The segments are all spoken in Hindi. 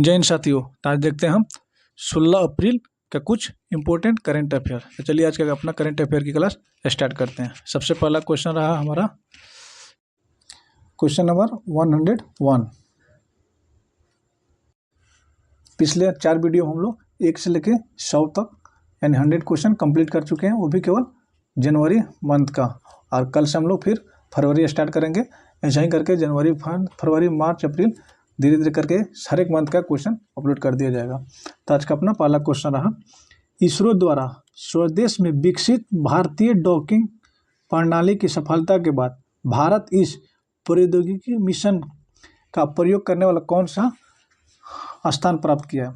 जय हिंद साथियों, आज देखते हैं हम 16 अप्रैल का कुछ इम्पोर्टेंट करेंट अफेयर। तो चलिए आज का अपना करेंट अफेयर की क्लास स्टार्ट करते हैं। सबसे पहला क्वेश्चन रहा हमारा क्वेश्चन नंबर 101। पिछले 4 वीडियो हम लोग 1 से लेके 100 तक यानी 100 क्वेश्चन कंप्लीट कर चुके हैं, वो भी केवल जनवरी मंथ का। और कल से हम लोग फिर फरवरी स्टार्ट करेंगे। ऐसा ही करके जनवरी, फरवरी, मार्च, अप्रैल धीरे धीरे करके हर एक मंथ का क्वेश्चन अपलोड कर दिया जाएगा। तो आज का अपना पहला क्वेश्चन रहा, इसरो द्वारा स्वदेश में विकसित भारतीय डॉकिंग प्रणाली की सफलता के बाद भारत इस प्रौद्योगिकी मिशन का प्रयोग करने वाला कौन सा स्थान प्राप्त किया है।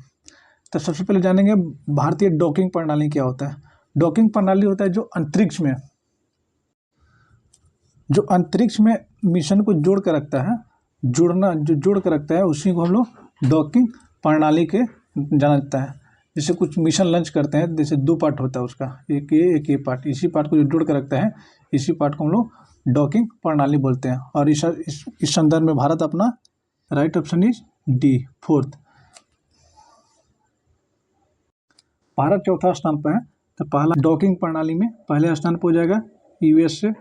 तो सबसे पहले जानेंगे भारतीय डॉकिंग प्रणाली क्या होता है। डॉकिंग प्रणाली होता है जो अंतरिक्ष में मिशन को जोड़ कर रखता है, जोड़ कर रखता है, उसी को हम लोग डॉकिंग प्रणाली के जाना जाता है। जैसे कुछ मिशन लॉन्च करते हैं, जैसे 2 पार्ट होता है उसका, एक ये पार्ट, इसी पार्ट को जो जोड़ कर रखता है, इसी पार्ट को हम लोग डॉकिंग प्रणाली बोलते हैं। और इस संदर्भ में भारत अपना right option is D, 4th। Bharat चौथा स्थान पर है। तो पहला डॉकिंग प्रणाली में पहले स्थान पर हो जाएगा USA,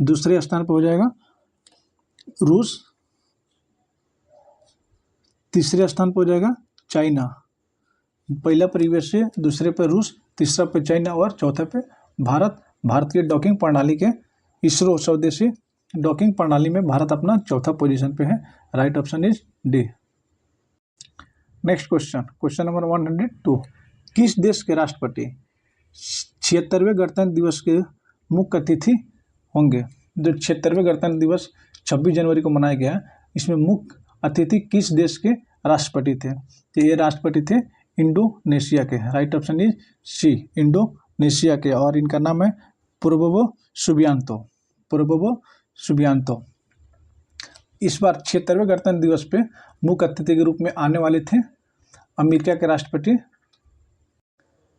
दूसरे स्थान पर हो जाएगा रूस, तीसरे स्थान पर हो जाएगा चाइना। पहला पर USA, दूसरे पर रूस, तीसरा पर चाइना और चौथे पे भारत। भारतीय डॉकिंग प्रणाली के इसरो स्वदेशी डॉकिंग प्रणाली में भारत अपना चौथा पोजीशन पे है। Right option is D. Next question number 102। किस देश के राष्ट्रपति 76वें गणतंत्र दिवस के मुख्य अतिथि होंगे। जो 76वें गणतंत्र दिवस 26 जनवरी को मनाया गया, इसमें मुख्य अतिथि किस देश के राष्ट्रपति थे। तो ये राष्ट्रपति थे इंडोनेशिया के। Right option is C, Indonesia के, और इनका नाम है प्रबोवो सुबियांतो। इस बार 76वें गणतंत्र दिवस पे मुख्य अतिथि के रूप में आने वाले थे अमेरिका के राष्ट्रपति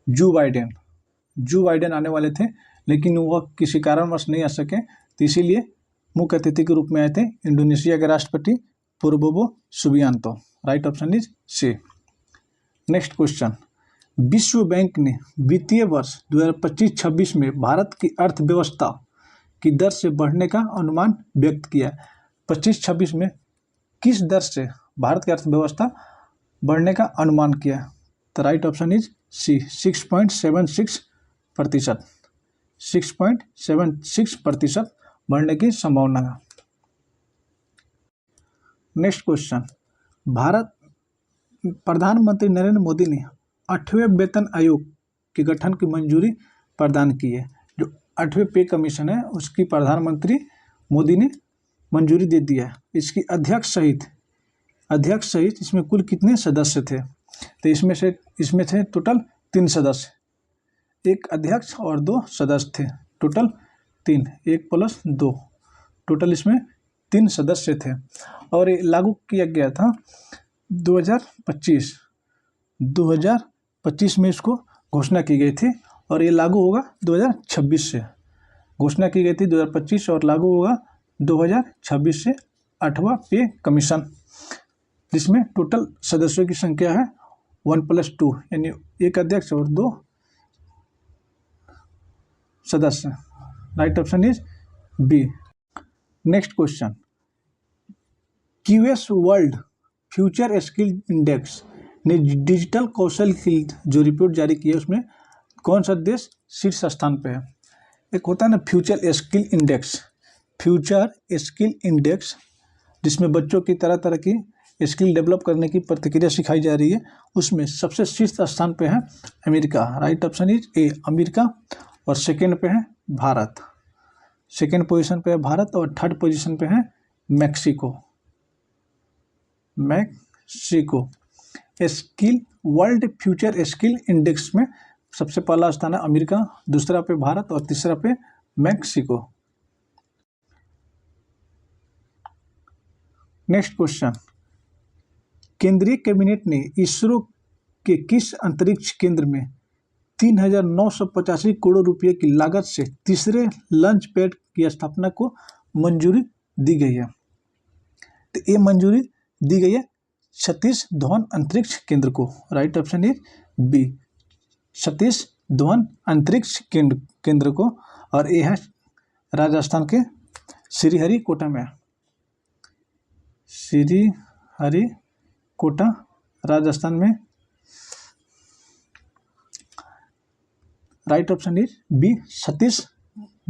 जो बाइडेन आने वाले थे, लेकिन वह किसी कारणवश नहीं आ सके, तो इसीलिए मुख्य अतिथि के रूप में आए थे इंडोनेशिया के राष्ट्रपति Prabowo Subianto. Right option is C. Next question, विश्व बैंक ने वित्तीय वर्ष 2025-26 में भारत की अर्थव्यवस्था की दर से बढ़ने का अनुमान व्यक्त किया। 25-26 में किस दर से भारत की अर्थव्यवस्था बढ़ने का अनुमान किया। तो राइट ऑप्शन इज सी, 6.76%। 6.76% बढ़ने की संभावना है। नेक्स्ट क्वेश्चन, भारत प्रधानमंत्री नरेंद्र मोदी ने 8वें वेतन आयोग के गठन की मंजूरी प्रदान की है। जो 8वें पे कमीशन है, उसकी प्रधानमंत्री मोदी ने मंजूरी दे दिया है। इसकी अध्यक्ष सहित इसमें कुल कितने सदस्य थे। तो इसमें थे टोटल 3 सदस्य, एक अध्यक्ष और 2 सदस्य थे, टोटल 3, 1 + 2, टोटल इसमें 3 सदस्य थे। और ये लागू किया गया था 2025 में इसको घोषणा की गई थी, और ये लागू होगा 2026 से। घोषणा की गई थी 2025 और लागू होगा 2026 से 8वां पे कमीशन, जिसमें टोटल सदस्यों की संख्या है 1 + 2, यानी एक अध्यक्ष और 2 सदस्य। Right option is B. Next question, QS world future skill index ने डिजिटल कौशल की जो रिपोर्ट जारी की है, उसमें कौन सा देश शीर्ष स्थान पे है। एक होता है ना फ्यूचर स्किल इंडेक्स, जिसमें बच्चों की तरह तरह की स्किल डेवलप करने की प्रक्रिया सिखाई जा रही है, उसमें सबसे शीर्ष स्थान पे है America. Right option is a, America. और सेकेंड पे है भारत, सेकेंड पोजीशन पे है भारत, और थर्ड पोजीशन पे है Mexico. World future skill index में सबसे पहला स्थान है अमेरिका, दूसरा पे भारत और तीसरा पे मैक्सिको। नेक्स्ट क्वेश्चन, केंद्रीय कैबिनेट ने इसरो के किस अंतरिक्ष केंद्र में 3,985 करोड़ रुपये की लागत से तीसरे लॉन्च पैड की स्थापना को मंजूरी दी गई है। तो ये मंजूरी दी गई है सतीश धवन अंतरिक्ष केंद्र को। Right option is B, Satish Dhawan अंतरिक्ष केंद्र को। और ये है राजस्थान के श्रीहरिकोटा में, श्रीहरिकोटा राजस्थान में। Right option is B, Satish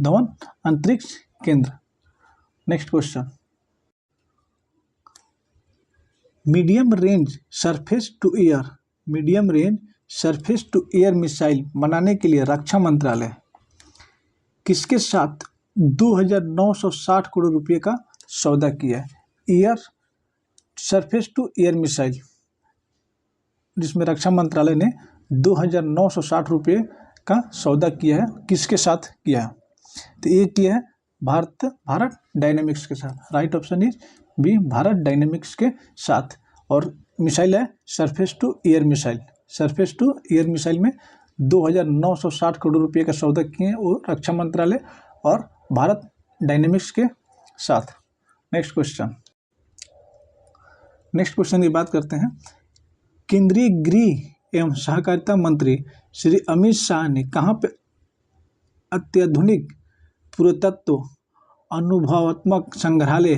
Dhawan अंतरिक्ष केंद्र। Next question, medium range surface to air, medium range surface to air missile बनाने के लिए रक्षा मंत्रालय किसके साथ 2,960 करोड़ रुपए का सौदा किया है? Air surface to air missile, जिसमें रक्षा मंत्रालय ने 2,960 रुपये का सौदा किया है, किसके साथ किया है? तो ये किया है भारत डायनेमिक्स के साथ। Right option is B, Bharat dynamics के साथ। और मिसाइल है surface to air missile, surface to air missile में 2,960 करोड़ रुपये का सौदा किए वो रक्षा मंत्रालय और भारत डायनेमिक्स के साथ। नेक्स्ट क्वेश्चन की बात करते हैं। केंद्रीय गृह एवं सहकारिता मंत्री श्री अमित शाह ने कहाँ पे अत्याधुनिक पुरातत्व अनुभवात्मक संग्रहालय,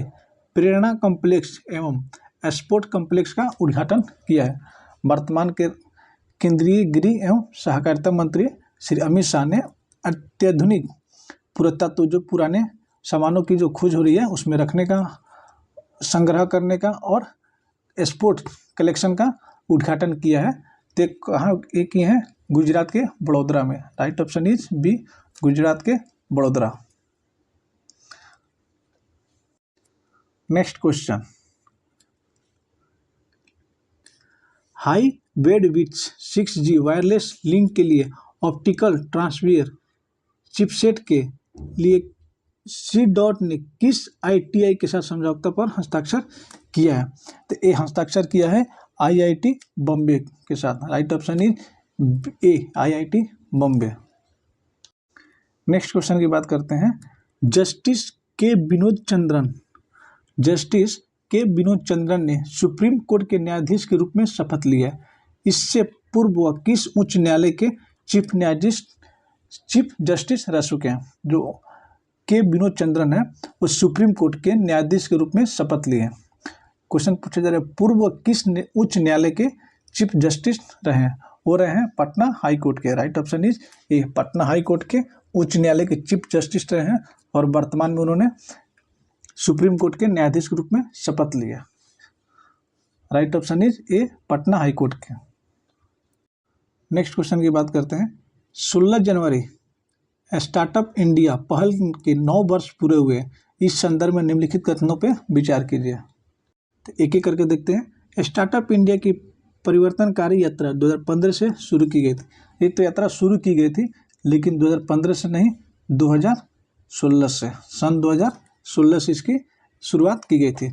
प्रेरणा कॉम्प्लेक्स एवं स्पोर्ट कॉम्प्लेक्स का उद्घाटन किया है? वर्तमान के केंद्रीय गृह एवं सहकारिता मंत्री श्री अमित शाह ने अत्याधुनिक पुरातत्व, जो पुराने सामानों की जो खोज हो रही है उसमें रखने का, संग्रह करने का और स्पोर्ट कलेक्शन का उद्घाटन किया है। तो कहाँ ये किए हैं? गुजरात के बड़ौदा में। Right option is B, Gujarat के Baroda. Next question, high bandwidth 6G wireless link के लिए ऑप्टिकल ट्रांसफर चिपसेट के लिए C-DOT ने किस IIT के साथ समझौता पर हस्ताक्षर किया है? तो ये हस्ताक्षर किया है IIT बॉम्बे के साथ। Right option is a, IIT Bombay. Next question की बात करते हैं। जस्टिस के विनोद चंद्रन ने सुप्रीम कोर्ट के न्यायाधीश के रूप में शपथ लिया। इससे पूर्व वह किस उच्च न्यायालय के चीफ जस्टिस रह चुके हैं? जो के विनोद चंद्रन है वो सुप्रीम कोर्ट के न्यायाधीश के रूप में शपथ लिए। क्वेश्चन पूछा जा रहा है पूर्व किस उच्च न्यायालय के चीफ जस्टिस रहे हैं? वो रहे हैं पटना हाई कोर्ट के। Right option is a, Patna high court के उच्च न्यायालय के चीफ जस्टिस रहे हैं और वर्तमान में उन्होंने सुप्रीम कोर्ट के न्यायाधीश के रूप में शपथ लिया। Right option is a, Patna high court के। नेक्स्ट क्वेश्चन की बात करते हैं। 16 जनवरी स्टार्टअप इंडिया पहल के 9 वर्ष पूरे हुए। इस संदर्भ में निम्नलिखित कथनों पे विचार कीजिए। तो एक एक करके देखते हैं। स्टार्टअप इंडिया की परिवर्तनकारी यात्रा 2015 से शुरू की गई थी। ये तो यात्रा शुरू की गई थी लेकिन 2015 से नहीं, 2016 से, सन 2016 से इसकी शुरुआत की गई थी।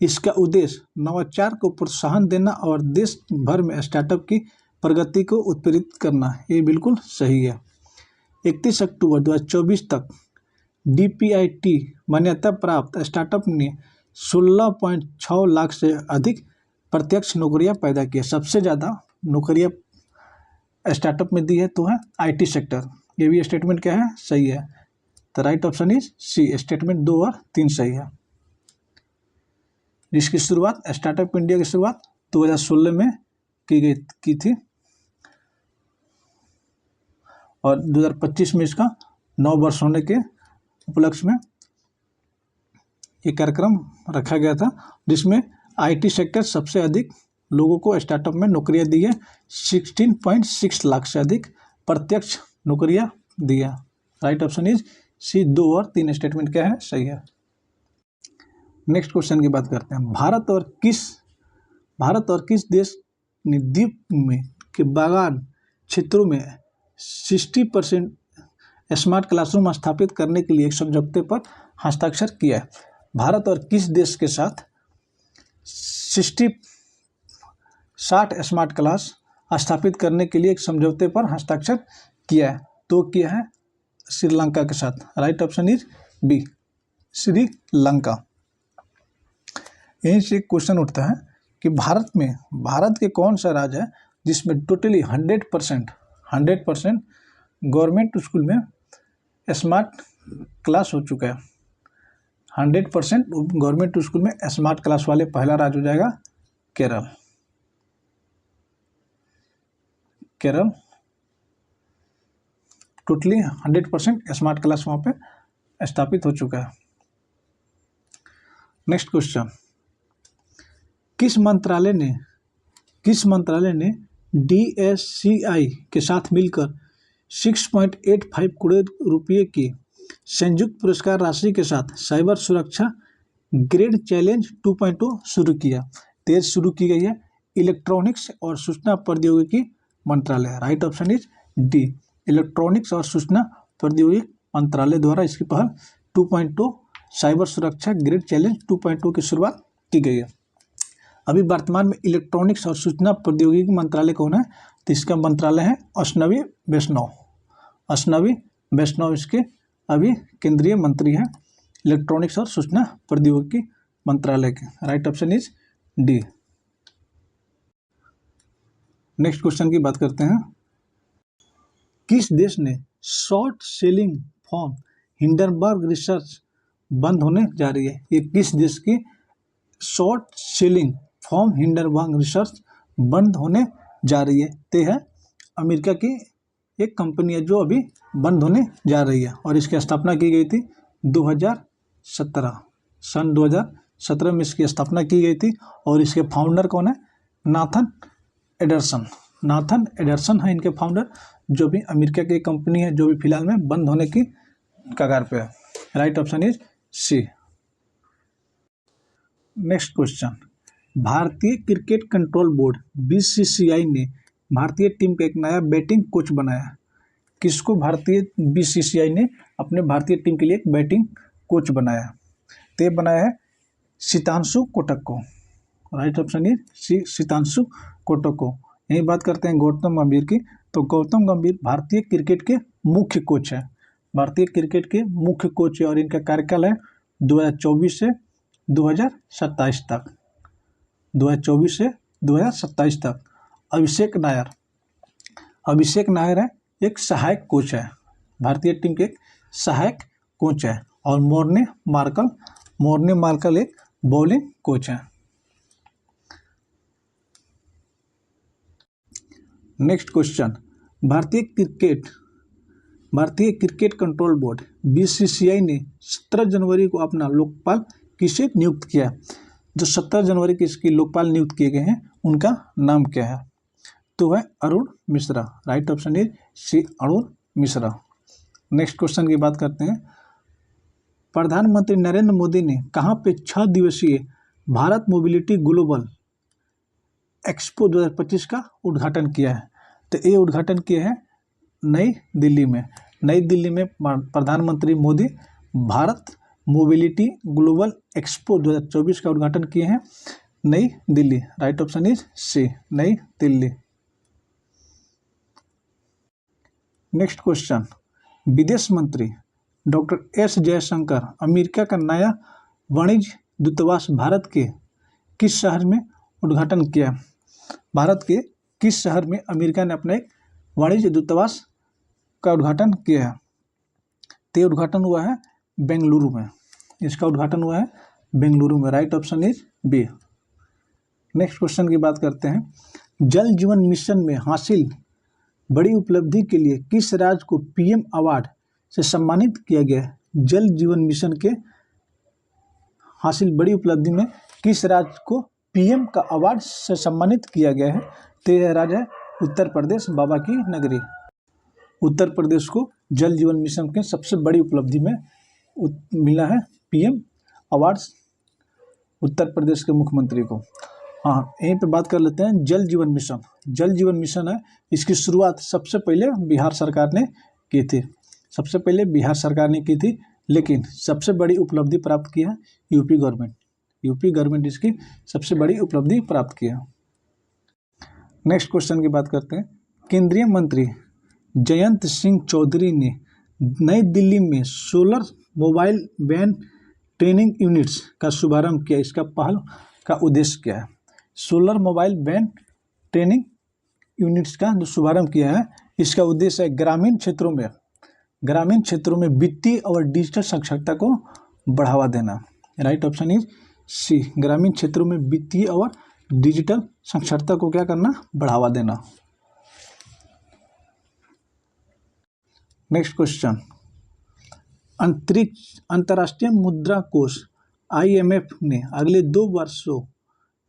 इसका उद्देश्य नवाचार को प्रोत्साहन देना और देश भर में स्टार्टअप की प्रगति को उत्प्रेरित करना। ये बिल्कुल सही है। 31 अक्टूबर 2024 तक DPIT मान्यता प्राप्त स्टार्टअप ने 16.6 लाख से अधिक प्रत्यक्ष नौकरियां पैदा की। सबसे ज़्यादा नौकरियां स्टार्टअप में दी है तो है IT सेक्टर। ये भी स्टेटमेंट क्या है? सही है। तो right option is C, statement 2 और 3 सही है। जिसकी शुरुआत, स्टार्टअप इंडिया की शुरुआत 2016 में की थी और 2025 में इसका 9 वर्ष होने के उपलक्ष्य में ये कार्यक्रम रखा गया था, जिसमें IT सेक्टर सबसे अधिक लोगों को स्टार्टअप में नौकरियां दी है। 16.6 लाख से अधिक प्रत्यक्ष नौकरियां दी है। राइट ऑप्शन इज सी, 2 और 3 स्टेटमेंट क्या है? सही है। नेक्स्ट क्वेश्चन की बात करते हैं। भारत और किस देश ने द्वीप में के बागान क्षेत्रों में 60% स्मार्ट क्लासरूम स्थापित करने के लिए एक समझौते पर हस्ताक्षर किया है? भारत और किस देश के साथ 60 स्मार्ट क्लास स्थापित करने के लिए एक समझौते पर हस्ताक्षर किया है? तो किया है श्रीलंका के साथ। Right option is B, Sri Lanka. यहीं से क्वेश्चन उठता है कि भारत के कौन सा राज्य है जिसमें टोटली 100% गवर्नमेंट स्कूल में स्मार्ट क्लास हो चुका है। 100% गवर्नमेंट स्कूल में स्मार्ट क्लास वाले पहला राज्य हो जाएगा केरल। टोटली 100% स्मार्ट क्लास वहाँ पे स्थापित हो चुका है। नेक्स्ट क्वेश्चन, किस मंत्रालय ने DSCI के साथ मिलकर 6.85 करोड़ रुपये की संयुक्त पुरस्कार राशि के साथ साइबर सुरक्षा ग्रेड चैलेंज 2.0 शुरू किया? तेज शुरू की गई है इलेक्ट्रॉनिक्स और सूचना प्रौद्योगिकी मंत्रालय। Right option is D, electronics और सूचना प्रौद्योगिकी मंत्रालय द्वारा इसकी पहल 2.0 साइबर सुरक्षा ग्रेड चैलेंज 2.0 की शुरुआत की गई है। अभी वर्तमान में इलेक्ट्रॉनिक्स और सूचना प्रौद्योगिकी मंत्रालय कौन है? तो इसका मंत्रालय है अश्विनी वैष्णव इसके अभी केंद्रीय मंत्री है इलेक्ट्रॉनिक्स और सूचना प्रौद्योगिकी मंत्रालय के। Right option is D. Next question की बात करते हैं, किस देश ने short selling form Hindenburg research बंद होने जा रही है? ये किस देश की short selling form Hindenburg research बंद होने जा रही है? ते है अमेरिका की एक कंपनी है जो अभी बंद होने जा रही है और इसकी स्थापना की गई थी 2017 सन 2017 में इसकी स्थापना की गई थी और इसके फाउंडर कौन है? नाथन एडरसन है इनके फाउंडर, जो भी अमेरिका की कंपनी है जो भी फिलहाल में बंद होने की कगार पे है। Right option is C. Next question, भारतीय क्रिकेट कंट्रोल बोर्ड BCCI ने भारतीय टीम का एक नया बैटिंग कोच बनाया। किसको भारतीय BCCI ने अपने भारतीय टीम के लिए एक बैटिंग कोच बनाया? तो बनाया है सितांशु कोटक को। Right option is C, Sitanshu Kotak को। यही बात करते हैं गौतम गंभीर की, तो गौतम गंभीर भारतीय क्रिकेट के मुख्य कोच है, और इनका कार्यकाल है 2024 से 2027 तक। 2024 से 2027 तक। अभिषेक नायर है एक सहायक कोच है, भारतीय टीम के एक सहायक कोच है, और मोर्ने मार्कल एक बॉलिंग कोच है। नेक्स्ट क्वेश्चन, भारतीय क्रिकेट कंट्रोल बोर्ड BCCI ने 17 जनवरी को अपना लोकपाल किसे नियुक्त किया? जो 17 जनवरी के इसकी लोकपाल नियुक्त किए गए हैं उनका नाम क्या है? तो है Arun Mishra. Right option is C, Arun Mishra. Next question की बात करते हैं, प्रधानमंत्री नरेंद्र मोदी ने कहाँ पे 6 दिवसीय भारत मोबिलिटी ग्लोबल एक्सपो 2025 का उद्घाटन किया है? तो ये उद्घाटन किया है नई दिल्ली में प्रधानमंत्री Modi Bharat mobility global expo 2024 का उद्घाटन किए हैं नई Delhi. Right option is C, नई दिल्ली। नेक्स्ट क्वेश्चन, विदेश मंत्री डॉक्टर एस जयशंकर अमेरिका का नया वाणिज्य दूतावास भारत के किस शहर में उद्घाटन किया? भारत के किस शहर में अमेरिका ने अपना एक वाणिज्य दूतावास का उद्घाटन किया है? तो उद्घाटन हुआ है बेंगलुरु में। इसका उद्घाटन हुआ है बेंगलुरु में। Right option is B. Next question की बात करते हैं, जल जीवन मिशन में हासिल बड़ी उपलब्धि के लिए किस राज्य को PM अवार्ड से सम्मानित किया गया है? जल जीवन मिशन के हासिल बड़ी उपलब्धि में किस राज्य को PM का अवार्ड से सम्मानित किया गया है? तो यह राज्य है उत्तर प्रदेश, बाबा की नगरी। उत्तर प्रदेश को जल जीवन मिशन के सबसे बड़ी उपलब्धि में मिला है PM अवार्ड उत्तर प्रदेश के मुख्यमंत्री को। हाँ, यहीं पे बात कर लेते हैं जल जीवन मिशन है, इसकी शुरुआत सबसे पहले बिहार सरकार ने की थी, लेकिन सबसे बड़ी उपलब्धि प्राप्त की है यूपी गवर्नमेंट इसकी सबसे बड़ी उपलब्धि प्राप्त की है। नेक्स्ट क्वेश्चन की बात करते हैं, केंद्रीय मंत्री जयंत सिंह चौधरी ने नई दिल्ली में solar mobile van training units का शुभारंभ किया। इसका पहल का उद्देश्य क्या है? Solar mobile band training units का जो शुभारंभ किया है। इसका उद्देश्य है ग्रामीण क्षेत्रों में वित्तीय और डिजिटल साक्षरता को बढ़ावा देना। राइट ऑप्शन इज सी, ग्रामीण क्षेत्रों में वित्तीय और डिजिटल साक्षरता को क्या करना, बढ़ावा देना। नेक्स्ट क्वेश्चन, अंतर्राष्ट्रीय मुद्रा कोष IMF ने अगले 2 वर्षों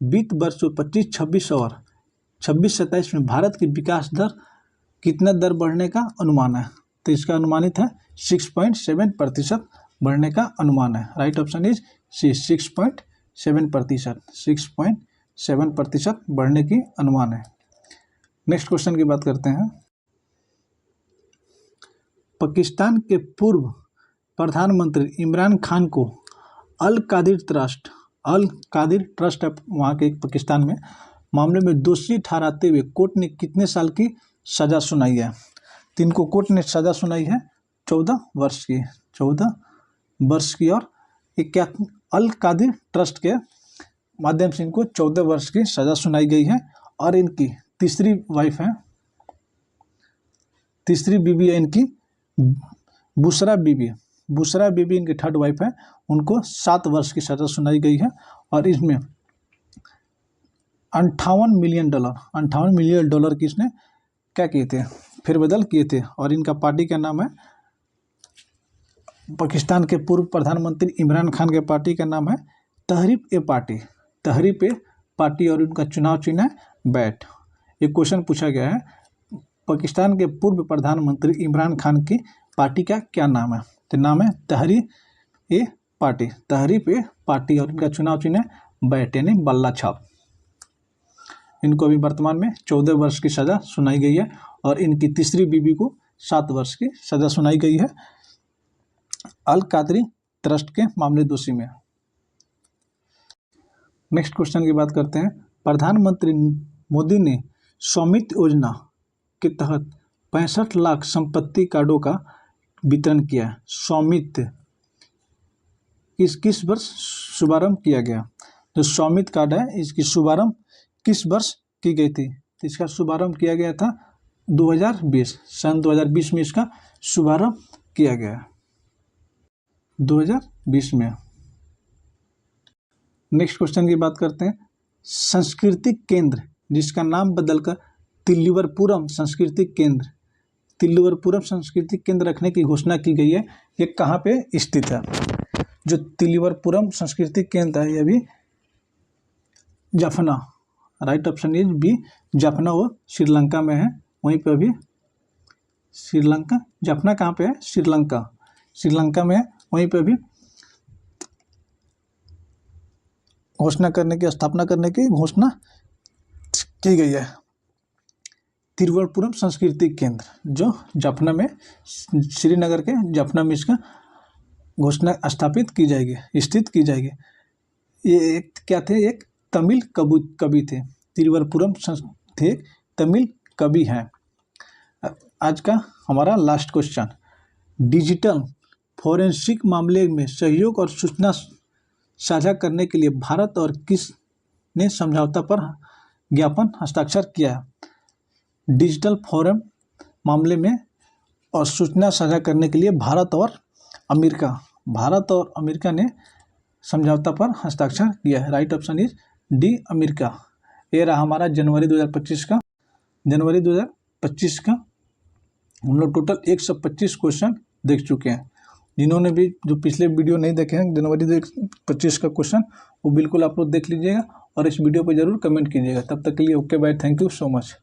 वित्त वर्षों 25-26 और 26-27 में भारत की विकास दर कितना दर बढ़ने का अनुमान है? तो इसका अनुमानित है 6.7% बढ़ने का अनुमान है। राइट ऑप्शन इज सी, 6.7%, 6.7% बढ़ने की अनुमान है। नेक्स्ट क्वेश्चन की बात करते हैं। पाकिस्तान के पूर्व प्रधानमंत्री इमरान खान को अल कादिर ट्रस्ट है वहाँ के एक पाकिस्तान में, मामले में दोषी ठहराते हुए कोर्ट ने कितने साल की सज़ा सुनाई है? तो इनको कोर्ट ने सज़ा सुनाई है 14 वर्ष की, 14 वर्ष की। और ये क्या, अल कादिर ट्रस्ट के माध्यम से इनको 14 वर्ष की सज़ा सुनाई गई है। और इनकी तीसरी बीवी है इनकी बुशरा बीबी इनकी थर्ड वाइफ है, उनको 7 वर्ष की सज़ा सुनाई गई है। और इसमें $58 मिलियन की इसने क्या किए थे, फेरबदल किए थे। और इनका पार्टी का नाम है, पाकिस्तान के पूर्व प्रधानमंत्री इमरान खान के पार्टी का नाम है तहरीक-ए पार्टी और उनका चुनाव चिन्ह है बैट। ये क्वेश्चन पूछा गया है, पाकिस्तान के पूर्व प्रधानमंत्री इमरान खान की पार्टी का क्या नाम है? तो नाम है तहरीक-ए पार्टी और इनका चुनाव चिन्ह है बैट यानी बल्ला छाप। इनको अभी वर्तमान में 14 वर्ष की सज़ा सुनाई गई है और इनकी तीसरी बीवी को 7 वर्ष की सज़ा सुनाई गई है अल कादरी ट्रस्ट के मामले दोषी में। नेक्स्ट क्वेश्चन की बात करते हैं। प्रधानमंत्री मोदी ने स्वामित्व योजना के तहत 65 लाख संपत्ति कार्डों का वितरण किया है। स्वामित्व किस वर्ष शुभारंभ किया गया? जो स्वामित्व कार्ड है इसकी शुभारंभ किस वर्ष की गई थी? तो इसका शुभारंभ किया गया था 2020, सन 2020 में इसका शुभारंभ किया गया, 2020 में। नेक्स्ट क्वेश्चन की बात करते हैं। सांस्कृतिक केंद्र जिसका नाम बदलकर तिल्लीवरपुरम सांस्कृतिक केंद्र रखने की घोषणा की गई है, ये कहाँ पे स्थित है? जो तिल्लीवरपुरम सांस्कृतिक केंद्र है ये अभी Jaffna, right option is B, Jaffna वो श्रीलंका में है। वहीं पे अभी श्रीलंका, जाफना कहाँ पे है? श्रीलंका में है। वहीं पे अभी स्थापना करने की घोषणा की गई है। तिरुवनंतपुरम सांस्कृतिक केंद्र जो जाफना में, श्रीनगर के जाफना में इसका घोषणा स्थित की जाएगी। ये एक क्या थे? एक तमिल कवि थे। तिरुवनंतपुरम थे, तमिल कवि हैं। आज का हमारा लास्ट क्वेश्चन, डिजिटल फॉरेंसिक मामले में सहयोग और सूचना साझा करने के लिए भारत और किस ने समझौता पर ज्ञापन हस्ताक्षर किया? डिजिटल फॉरेन मामले में और सूचना साझा करने के लिए भारत और अमेरिका ने समझौता पर हस्ताक्षर किया है। Right option is D, America. ये रहा हमारा जनवरी 2025 का हम लोग टोटल 125 क्वेश्चन देख चुके हैं। जिन्होंने भी जो पिछले वीडियो नहीं देखे हैं जनवरी 2025 का क्वेश्चन, वो बिल्कुल आप लोग देख लीजिएगा और इस वीडियो पर जरूर कमेंट कीजिएगा। तब तक के लिए okay bye, thank you so much.